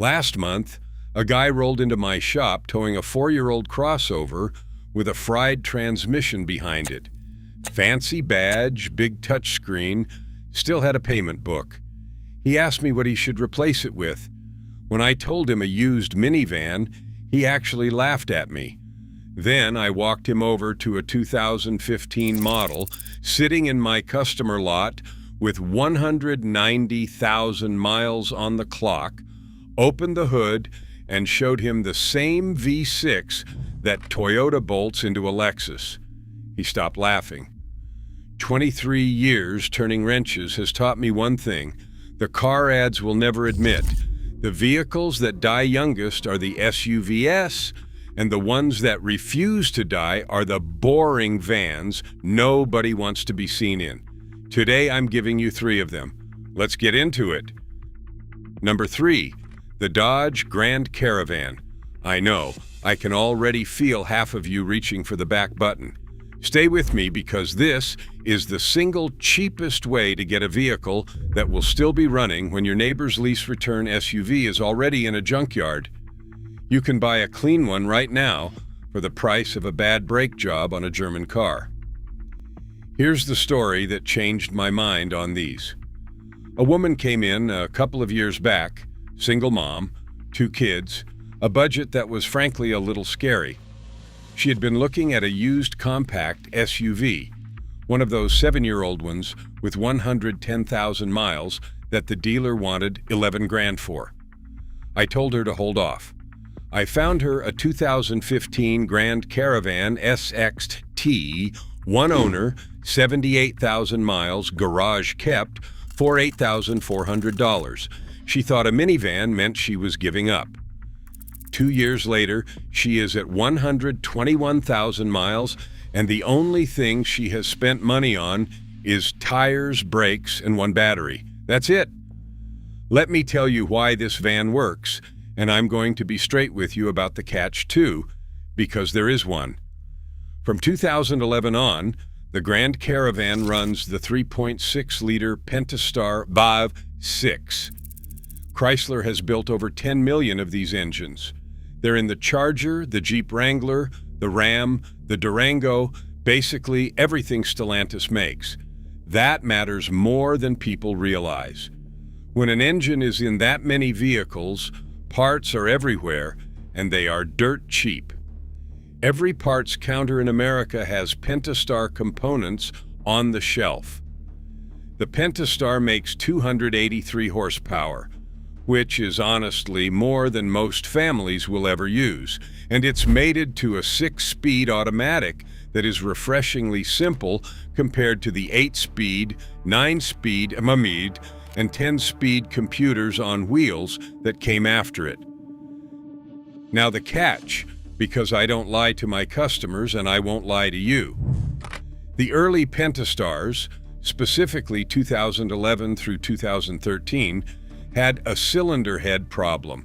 Last month, a guy rolled into my shop towing a 4-year-old crossover with a fried transmission behind it. Fancy badge, big touchscreen, still had a payment book. He asked me what he should replace it with. When I told him a used minivan, he actually laughed at me. Then I walked him over to a 2015 model sitting in my customer lot with 190,000 miles on the clock, opened the hood, and showed him the same V6 that Toyota bolts into a Lexus. He stopped laughing. 23 years turning wrenches has taught me one thing: the car ads will never admit. The vehicles that die youngest are the SUVs, and the ones that refuse to die are the boring vans nobody wants to be seen in. Today I'm giving you 3 of them. Let's get into it. Number 3, the Dodge Grand Caravan. I know, I can already feel half of you reaching for the back button. Stay with me because this is the single cheapest way to get a vehicle that will still be running when your neighbor's lease return SUV is already in a junkyard. You can buy a clean one right now for the price of a bad brake job on a German car. Here's the story that changed my mind on these. A woman came in a couple of years back, single mom, 2 kids, a budget that was frankly a little scary. She had been looking at a used compact SUV, one of those 7-year-old ones with 110,000 miles that the dealer wanted 11 grand for. I told her to hold off. I found her a 2015 Grand Caravan SXT, one owner, 78,000 miles, garage kept, for $8,400. She thought a minivan meant she was giving up. 2 years later, she is at 121,000 miles, and the only thing she has spent money on is tires, brakes, and 1 battery. That's it. Let me tell you why this van works, and I'm going to be straight with you about the catch too, because there is one. From 2011 on, the Grand Caravan runs the 3.6-liter Pentastar BAV6. Chrysler has built over 10 million of these engines. They're in the Charger, the Jeep Wrangler, the Ram, the Durango, basically everything Stellantis makes. That matters more than people realize. When an engine is in that many vehicles, parts are everywhere, and they are dirt cheap. Every parts counter in America has Pentastar components on the shelf. The Pentastar makes 283 horsepower, which is honestly more than most families will ever use, and it's mated to a 6-speed automatic that is refreshingly simple compared to the 8-speed, 9-speed Mamid, and 10-speed computers on wheels that came after it. Now the catch, because I don't lie to my customers and I won't lie to you. The early Pentastars, specifically 2011 through 2013, had a cylinder head problem.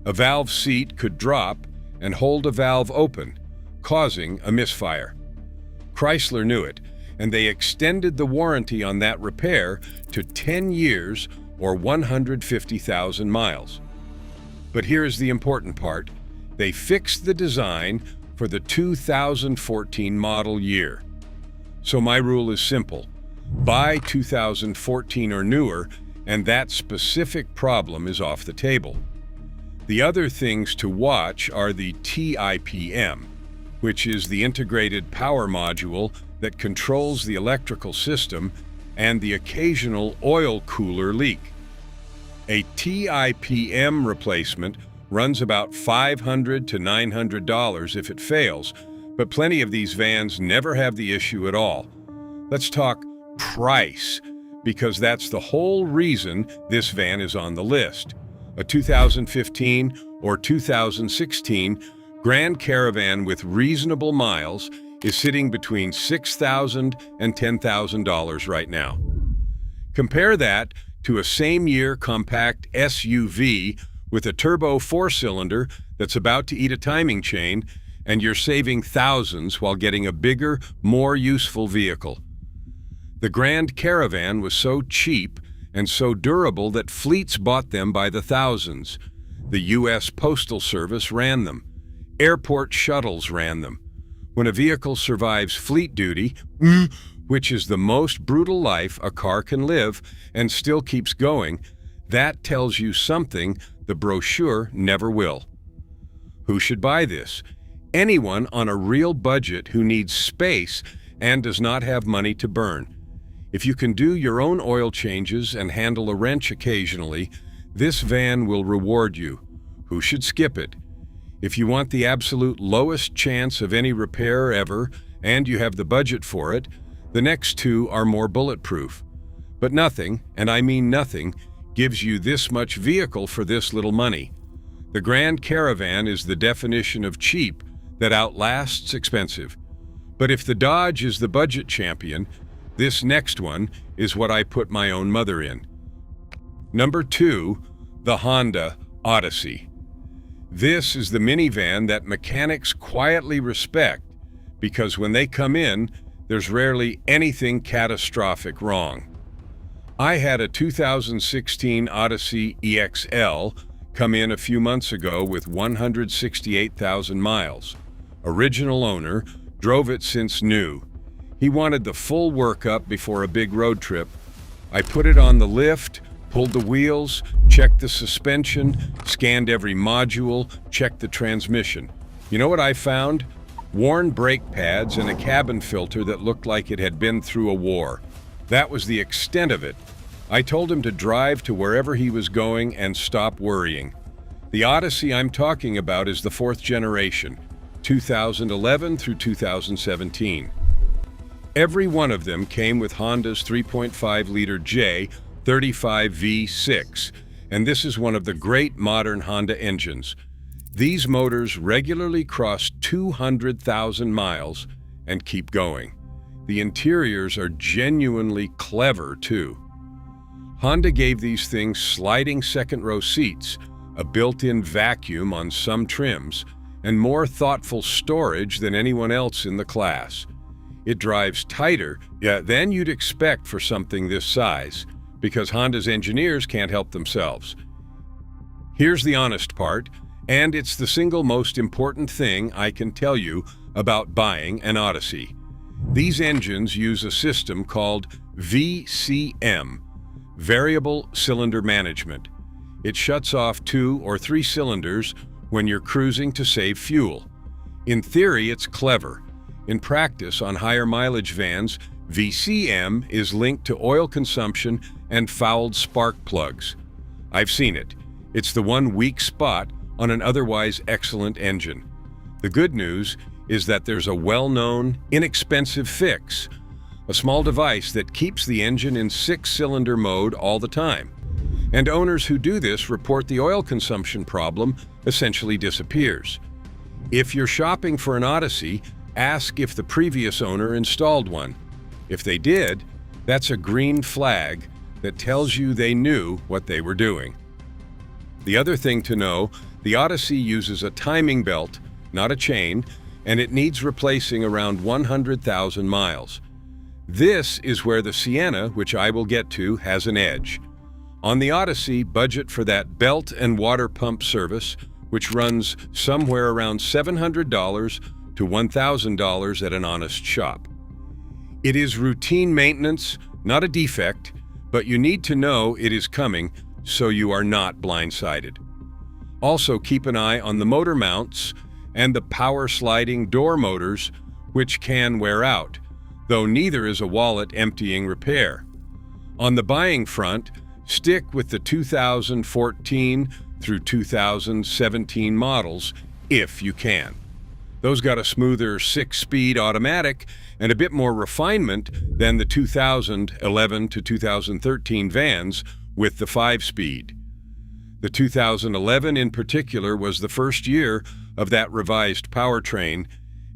A valve seat could drop and hold a valve open, causing a misfire. Chrysler knew it, and they extended the warranty on that repair to 10 years or 150,000 miles. But here's the important part. They fixed the design for the 2014 model year. So my rule is simple. Buy 2014 or newer, and that specific problem is off the table. The other things to watch are the TIPM, which is the integrated power module that controls the electrical system, and the occasional oil cooler leak. A TIPM replacement runs about $500 to $900 if it fails, but plenty of these vans never have the issue at all. Let's talk price, because that's the whole reason this van is on the list. A 2015 or 2016 Grand Caravan with reasonable miles is sitting between $6,000 and $10,000 right now. Compare that to a same-year compact SUV with a turbo 4-cylinder that's about to eat a timing chain, and you're saving thousands while getting a bigger, more useful vehicle. The Grand Caravan was so cheap and so durable that fleets bought them by the thousands. The U.S. Postal Service ran them. Airport shuttles ran them. When a vehicle survives fleet duty, which is the most brutal life a car can live and still keeps going, that tells you something the brochure never will. Who should buy this? Anyone on a real budget who needs space and does not have money to burn. If you can do your own oil changes and handle a wrench occasionally, this van will reward you. Who should skip it? If you want the absolute lowest chance of any repair ever, and you have the budget for it, the next two are more bulletproof. But nothing, and I mean nothing, gives you this much vehicle for this little money. The Grand Caravan is the definition of cheap that outlasts expensive. But if the Dodge is the budget champion, this next one is what I put my own mother in. Number 2, the Honda Odyssey. This is the minivan that mechanics quietly respect because when they come in, there's rarely anything catastrophic wrong. I had a 2016 Odyssey EXL come in a few months ago with 168,000 miles. Original owner, drove it since new. He wanted the full workup before a big road trip. I put it on the lift, pulled the wheels, checked the suspension, scanned every module, checked the transmission. You know what I found? Worn brake pads and a cabin filter that looked like it had been through a war. That was the extent of it. I told him to drive to wherever he was going and stop worrying. The Odyssey I'm talking about is the 4th generation, 2011 through 2017. Every one of them came with Honda's 3.5-liter J35 V6, and this is one of the great modern Honda engines. These motors regularly cross 200,000 miles and keep going. The interiors are genuinely clever, too. Honda gave these things sliding second-row seats, a built-in vacuum on some trims, and more thoughtful storage than anyone else in the class. It drives tighter than you'd expect for something this size, because Honda's engineers can't help themselves. Here's the honest part, and it's the single most important thing I can tell you about buying an Odyssey. These engines use a system called VCM, Variable Cylinder Management. It shuts off 2 or 3 cylinders when you're cruising to save fuel. In theory, it's clever. In practice, on higher mileage vans, VCM is linked to oil consumption and fouled spark plugs. I've seen it. It's the one weak spot on an otherwise excellent engine. The good news is that there's a well-known, inexpensive fix, a small device that keeps the engine in 6-cylinder mode all the time. And owners who do this report the oil consumption problem essentially disappears. If you're shopping for an Odyssey, ask if the previous owner installed one. If they did, that's a green flag that tells you they knew what they were doing. The other thing to know, the Odyssey uses a timing belt, not a chain, and it needs replacing around 100,000 miles. This is where the Sienna, which I will get to, has an edge. On the Odyssey, budget for that belt and water pump service, which runs somewhere around $700 to $1,000 at an honest shop. It is routine maintenance, not a defect, but you need to know it is coming so you are not blindsided. Also, keep an eye on the motor mounts and the power sliding door motors, which can wear out, though neither is a wallet emptying repair. On the buying front, stick with the 2014 through 2017 models if you can. Those got a smoother 6-speed automatic and a bit more refinement than the 2011 to 2013 vans with the 5-speed. The 2011 in particular was the first year of that revised powertrain,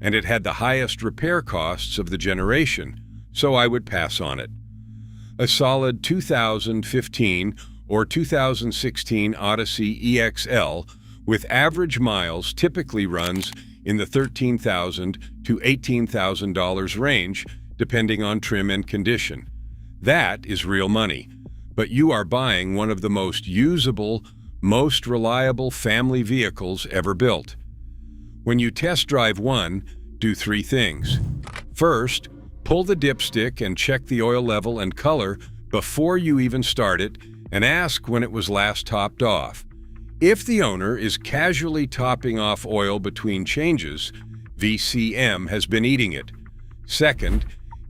and it had the highest repair costs of the generation, so I would pass on it. A solid 2015 or 2016 Odyssey EXL with average miles typically runs in the $13,000 to $18,000 range, depending on trim and condition. That is real money, but you are buying one of the most usable, most reliable family vehicles ever built. When you test drive one, do three things. First, pull the dipstick and check the oil level and color before you even start it, and ask when it was last topped off. If the owner is casually topping off oil between changes, VCM has been eating it. Second,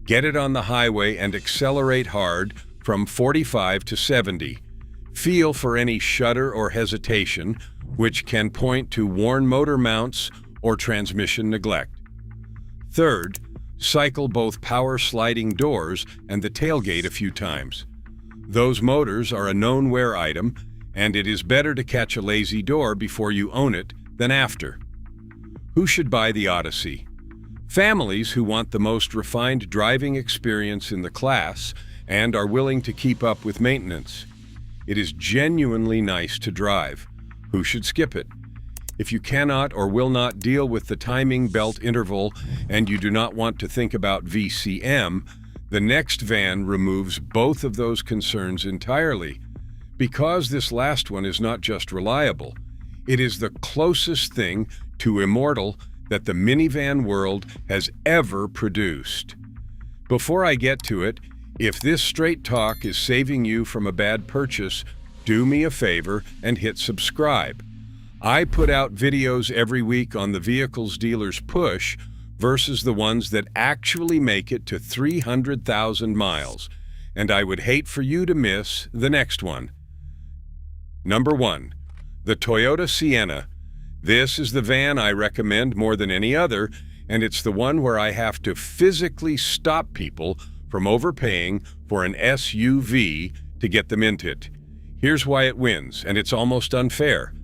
get it on the highway and accelerate hard from 45 to 70. Feel for any shudder or hesitation, which can point to worn motor mounts or transmission neglect. Third, cycle both power sliding doors and the tailgate a few times. Those motors are a known wear item, and it is better to catch a lazy door before you own it than after. Who should buy the Odyssey? Families who want the most refined driving experience in the class and are willing to keep up with maintenance. It is genuinely nice to drive. Who should skip it? If you cannot or will not deal with the timing belt interval and you do not want to think about VCM, the next van removes both of those concerns entirely. Because this last one is not just reliable, it is the closest thing to immortal that the minivan world has ever produced. Before I get to it, if this straight talk is saving you from a bad purchase, do me a favor and hit subscribe. I put out videos every week on the vehicles dealers push versus the ones that actually make it to 300,000 miles, and I would hate for you to miss the next one. Number 1, the Toyota Sienna. This is the van I recommend more than any other, and it's the one where I have to physically stop people from overpaying for an SUV to get them into it. Here's why it wins, and it's almost unfair.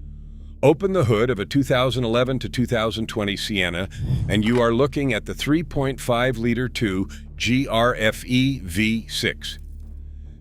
Open the hood of a 2011 to 2020 Sienna, and you are looking at the 3.5-liter 2 GRFE V6.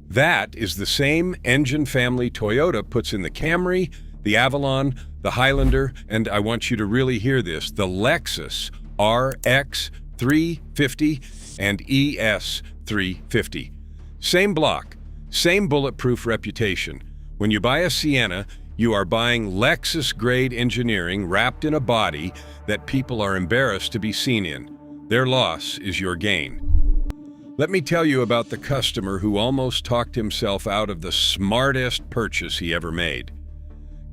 That is the same engine family Toyota puts in the Camry, the Avalon, the Highlander, and I want you to really hear this, the Lexus RX 350 and ES 350. Same block, same bulletproof reputation. When you buy a Sienna, you are buying Lexus-grade engineering wrapped in a body that people are embarrassed to be seen in. Their loss is your gain. Let me tell you about the customer who almost talked himself out of the smartest purchase he ever made.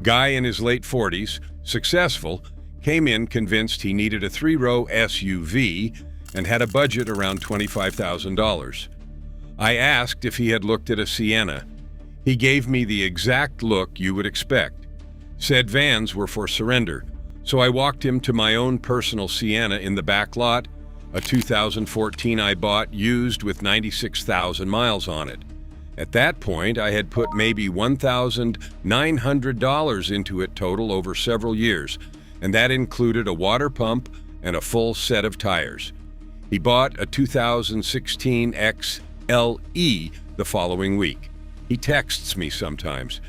Guy in his late 40s, successful, came in convinced he needed a 3-row SUV and had a budget around $25,000. I asked if he had looked at a Sienna. He gave me the exact look you would expect. Said vans were for surrender, so I walked him to my own personal Sienna in the back lot, a 2014 I bought used with 96,000 miles on it. At that point, I had put maybe $1,900 into it total over several years, and that included a water pump and a full set of tires. He bought a 2016 XLE the following week. He texts me sometimes.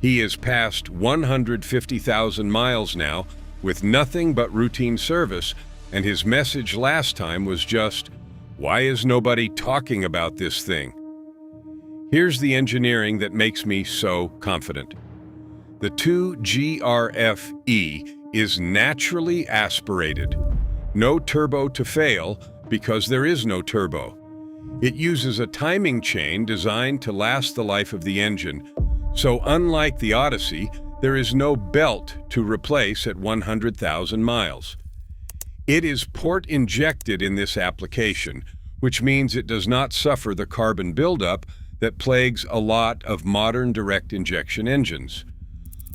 He is past 150,000 miles now with nothing but routine service, and his message last time was just, "Why is nobody talking about this thing?" Here's the engineering that makes me so confident. The 2 GRFE is naturally aspirated. No turbo to fail because there is no turbo. It uses a timing chain designed to last the life of the engine, so unlike the Odyssey, there is no belt to replace at 100,000 miles. It is port-injected in this application, which means it does not suffer the carbon buildup that plagues a lot of modern direct injection engines.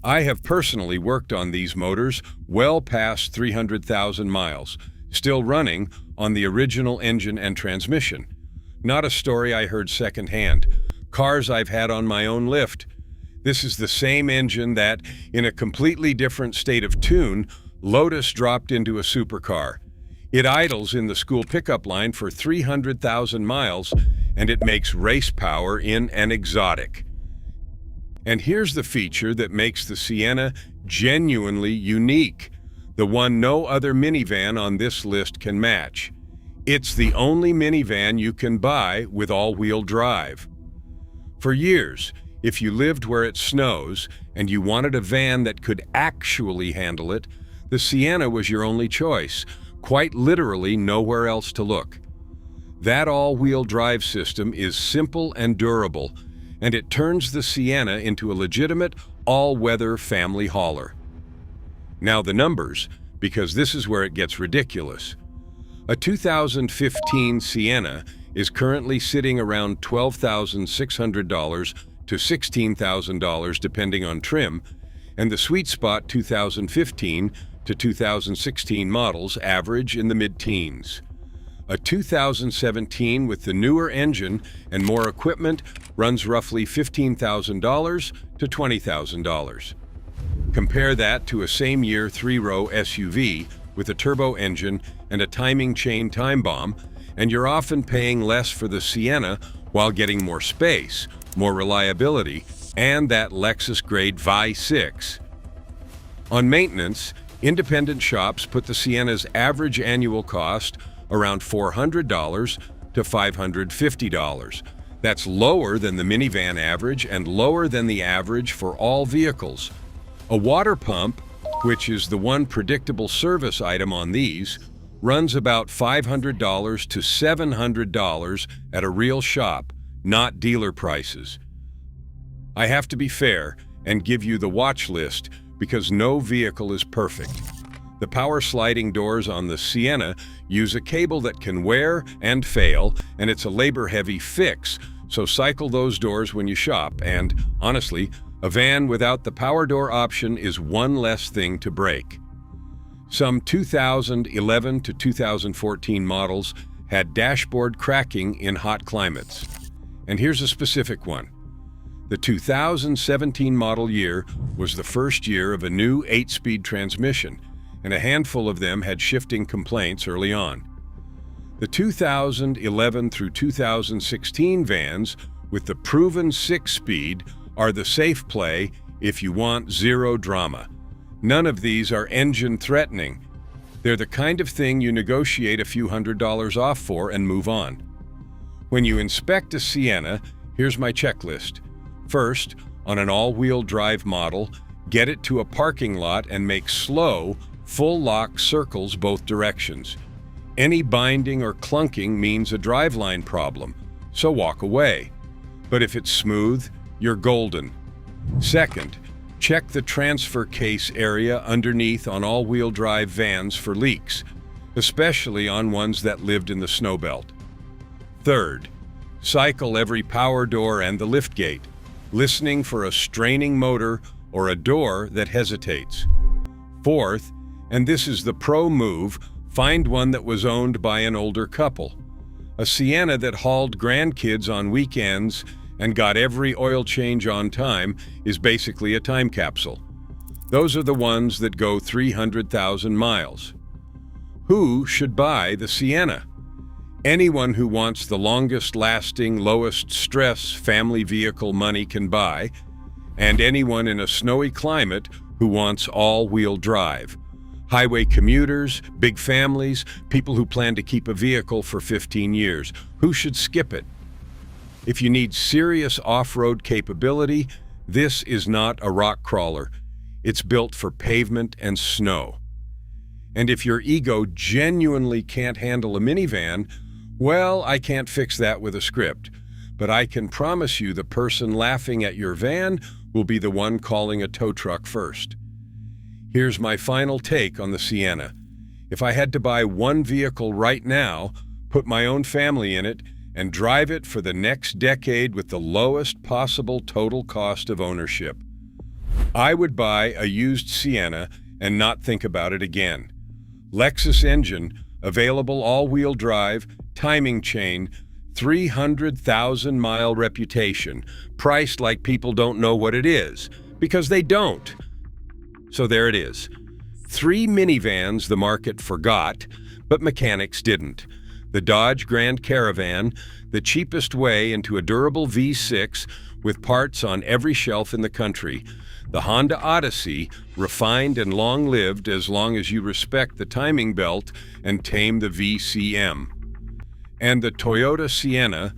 I have personally worked on these motors well past 300,000 miles, still running on the original engine and transmission. Not a story I heard secondhand. Cars I've had on my own lift. This is the same engine that, in a completely different state of tune, Lotus dropped into a supercar. It idles in the school pickup line for 300,000 miles, and it makes race power in an exotic. And here's the feature that makes the Sienna genuinely unique, the one no other minivan on this list can match. It's the only minivan you can buy with all-wheel drive. For years, If you lived where it snows and you wanted a van that could actually handle it, the Sienna was your only choice, quite literally nowhere else to look. That all-wheel drive system is simple and durable, and it turns the Sienna into a legitimate all-weather family hauler. Now the numbers, because this is where it gets ridiculous. A 2015 Sienna is currently sitting around $12,600 to $16,000 depending on trim, and the sweet spot 2015 to 2016 models average in the mid-teens. A 2017 with the newer engine and more equipment runs roughly $15,000 to $20,000. Compare that to a same-year three-row SUV with a turbo engine and a timing chain time bomb, and you're often paying less for the Sienna while getting more space, more reliability, and that Lexus-grade V6. On maintenance, independent shops put the Sienna's average annual cost around $400 to $550. That's lower than the minivan average and lower than the average for all vehicles. A water pump, which is the one predictable service item on these, runs about $500 to $700 at a real shop, not dealer prices. I have to be fair and give you the watch list because no vehicle is perfect. The power sliding doors on the Sienna use a cable that can wear and fail, and it's a labor-heavy fix, so cycle those doors when you shop, and honestly, a van without the power door option is one less thing to break. Some 2011 to 2014 models had dashboard cracking in hot climates. And here's a specific one. The 2017 model year was the first year of a new 8-speed transmission, and a handful of them had shifting complaints early on. The 2011 through 2016 vans with the proven 6-speed are the safe play if you want zero drama. None of these are engine-threatening. They're the kind of thing you negotiate a few $100s off for and move on. When you inspect a Sienna, here's my checklist. First, on an all-wheel drive model, get it to a parking lot and make slow, full-lock circles both directions. Any binding or clunking means a driveline problem, so walk away. But if it's smooth, you're golden. Second, check the transfer case area underneath on all-wheel drive vans for leaks, especially on ones that lived in the snow belt. Third, cycle every power door and the liftgate, listening for a straining motor or a door that hesitates. Fourth, and this is the pro move, find one that was owned by an older couple. A Sienna that hauled grandkids on weekends and got every oil change on time is basically a time capsule. Those are the ones that go 300,000 miles. Who should buy the Sienna? Anyone who wants the longest-lasting, lowest-stress family vehicle money can buy, and anyone in a snowy climate who wants all-wheel drive. Highway commuters, big families, people who plan to keep a vehicle for 15 years. Who should skip it? If you need serious off-road capability, this is not a rock crawler. It's built for pavement and snow. And if your ego genuinely can't handle a minivan, well, I can't fix that with a script. But I can promise you the person laughing at your van will be the one calling a tow truck first. Here's my final take on the Sienna. If I had to buy one vehicle right now, put my own family in it, and drive it for the next decade with the lowest possible total cost of ownership, I would buy a used Sienna and not think about it again. Lexus engine, available all-wheel drive, timing chain, 300,000-mile reputation, priced like people don't know what it is, because they don't. So there it is. 3 minivans the market forgot, but mechanics didn't. The Dodge Grand Caravan, the cheapest way into a durable V6 with parts on every shelf in the country. The Honda Odyssey, refined and long-lived as long as you respect the timing belt and tame the VCM. And the Toyota Sienna,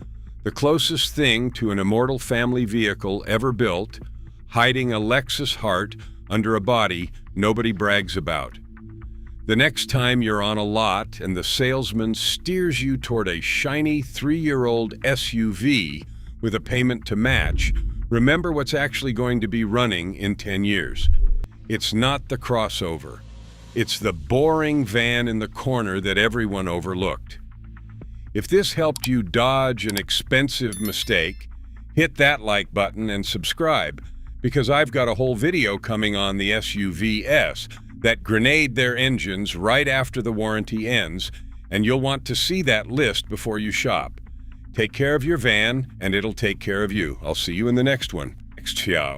The closest thing to an immortal family vehicle ever built, hiding a Lexus heart under a body nobody brags about. The next time you're on a lot and the salesman steers you toward a shiny 3-year-old SUV with a payment to match, remember what's actually going to be running in 10 years. It's not the crossover. It's the boring van in the corner that everyone overlooked. If this helped you dodge an expensive mistake, hit that like button and subscribe, because I've got a whole video coming on the SUVs that grenade their engines right after the warranty ends, and you'll want to see that list before you shop. Take care of your van, and it'll take care of you. I'll see you in the next one. Ciao.